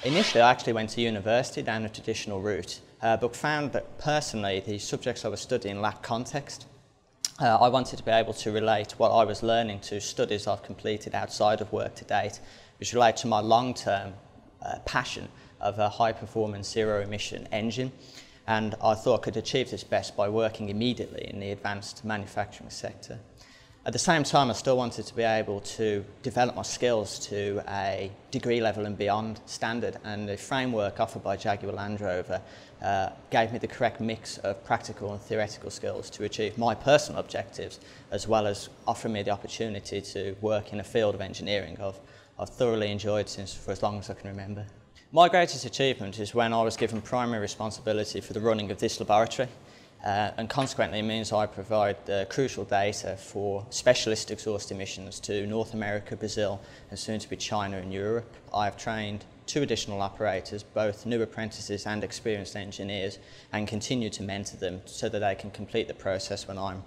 Initially, I actually went to university down a traditional route, but found that personally the subjects I was studying lacked context. I wanted to be able to relate what I was learning to studies I've completed outside of work to date, which relate to my long-term passion of a high-performance zero-emission engine. And I thought I could achieve this best by working immediately in the advanced manufacturing sector. At the same time, I still wanted to be able to develop my skills to a degree level and beyond standard, and the framework offered by Jaguar Land Rover gave me the correct mix of practical and theoretical skills to achieve my personal objectives, as well as offering me the opportunity to work in a field of engineering I've thoroughly enjoyed since for as long as I can remember. My greatest achievement is when I was given primary responsibility for the running of this laboratory. And consequently it means I provide the crucial data for specialist exhaust emissions to North America, Brazil and soon to be China and Europe. I have trained 2 additional operators, both new apprentices and experienced engineers, and continue to mentor them so that they can complete the process when I'm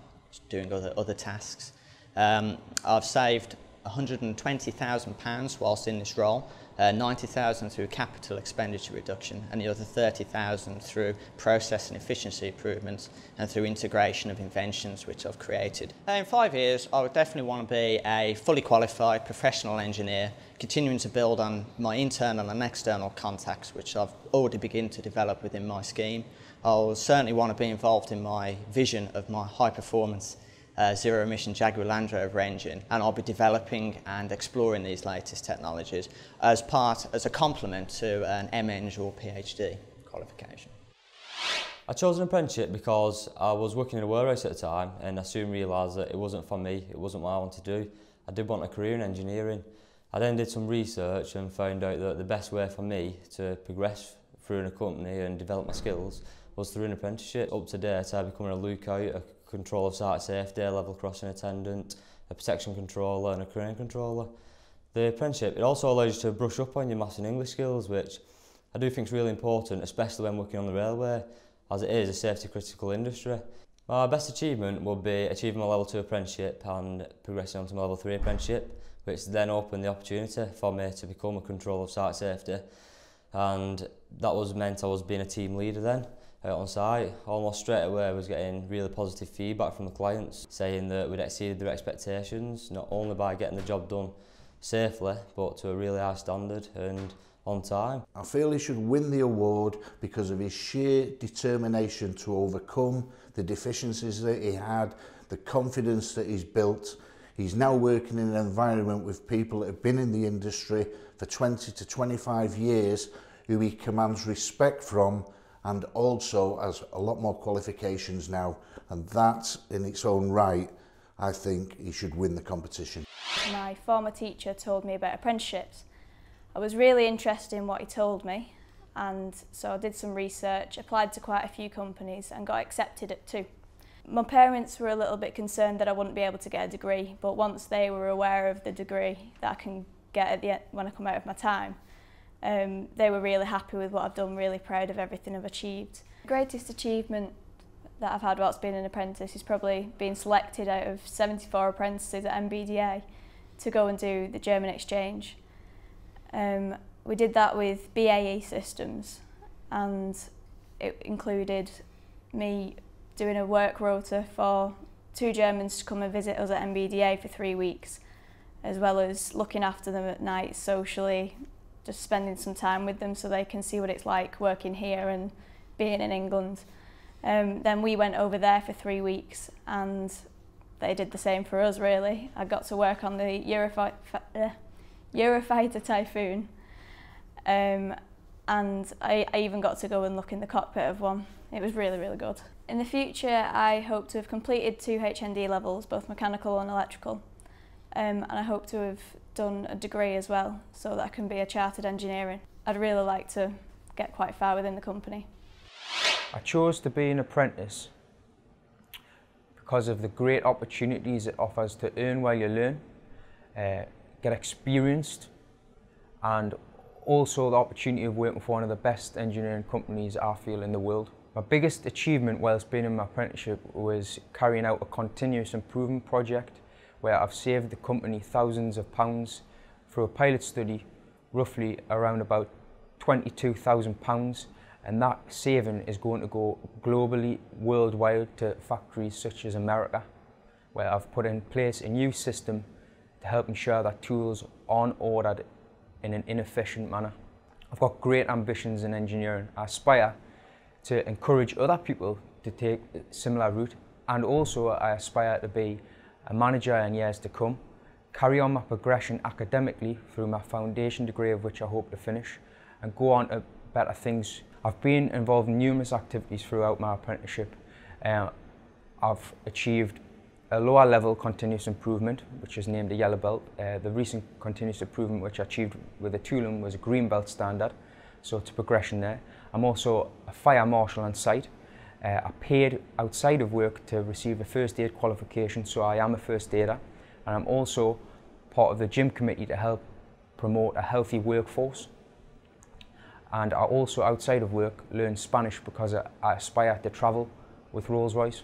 doing other tasks. I've saved £120,000 whilst in this role, 90,000 through capital expenditure reduction and the other 30,000 through process and efficiency improvements and through integration of inventions which I've created. In 5 years I would definitely want to be a fully qualified professional engineer, continuing to build on my internal and external contacts which I've already begun to develop within my scheme. I'll certainly want to be involved in my vision of my high performance zero-emission Jaguar Land Rover engine, and I'll be developing and exploring these latest technologies as a complement to an MEng or PhD qualification. I chose an apprenticeship because I was working in a Royce at the time, and I soon realised that it wasn't for me, it wasn't what I wanted to do. I did want a career in engineering. I then did some research and found out that the best way for me to progress through a company and develop my skills was through an apprenticeship. Up to date, I become a lookout, a control of site safety, a level crossing attendant, a protection controller and a crane controller. The apprenticeship, it also allows you to brush up on your maths and English skills, which I do think is really important, especially when working on the railway, as it is a safety critical industry. My best achievement would be achieving my level 2 apprenticeship and progressing on to my level 3 apprenticeship, which then opened the opportunity for me to become a controller of site safety, and that was meant I was being a team leader then. Out on site, almost straight away I was getting really positive feedback from the clients, saying that we'd exceeded their expectations, not only by getting the job done safely, but to a really high standard and on time. I feel he should win the award because of his sheer determination to overcome the deficiencies that he had, the confidence that he's built. He's now working in an environment with people that have been in the industry for 20 to 25 years, who he commands respect from, and also has a lot more qualifications now, and that in its own right, I think he should win the competition. My former teacher told me about apprenticeships. I was really interested in what he told me, and so I did some research, applied to quite a few companies and got accepted at 2. My parents were a little bit concerned that I wouldn't be able to get a degree, but once they were aware of the degree that I can get at the end when I come out of my time, they were really happy with what I've done, really proud of everything I've achieved. The greatest achievement that I've had whilst being an apprentice is probably being selected out of 74 apprentices at MBDA to go and do the German exchange. We did that with BAE systems, and it included me doing a work rota for 2 Germans to come and visit us at MBDA for 3 weeks, as well as looking after them at night socially, just spending some time with them so they can see what it's like working here and being in England. Then we went over there for 3 weeks and they did the same for us really. I got to work on the Eurofighter Typhoon, and I even got to go and look in the cockpit of one. It was really, really good. In the future I hope to have completed 2 HND levels, both mechanical and electrical, and I hope to have done a degree as well so that I can be a chartered engineering. I'd really like to get quite far within the company. I chose to be an apprentice because of the great opportunities it offers to earn while you learn, get experienced, and also the opportunity of working for one of the best engineering companies I feel in the world. My biggest achievement whilst being in my apprenticeship was carrying out a continuous improvement project where I've saved the company thousands of pounds through a pilot study, roughly around about £22,000, and that saving is going to go globally, worldwide, to factories such as America, where I've put in place a new system to help ensure that tools aren't ordered in an inefficient manner. I've got great ambitions in engineering. I aspire to encourage other people to take a similar route, and also I aspire to be a manager in years to come, carry on my progression academically through my foundation degree, of which I hope to finish, and go on to better things. I've been involved in numerous activities throughout my apprenticeship. I've achieved a lower level continuous improvement, which is named a yellow belt. The recent continuous improvement which I achieved with the tooling was a green belt standard, so it's a progression there. I'm also a fire marshal on site. I paid outside of work to receive a first aid qualification, so I am a first aider, and I'm also part of the gym committee to help promote a healthy workforce. And I also, outside of work, learn Spanish because I aspire to travel with Rolls-Royce.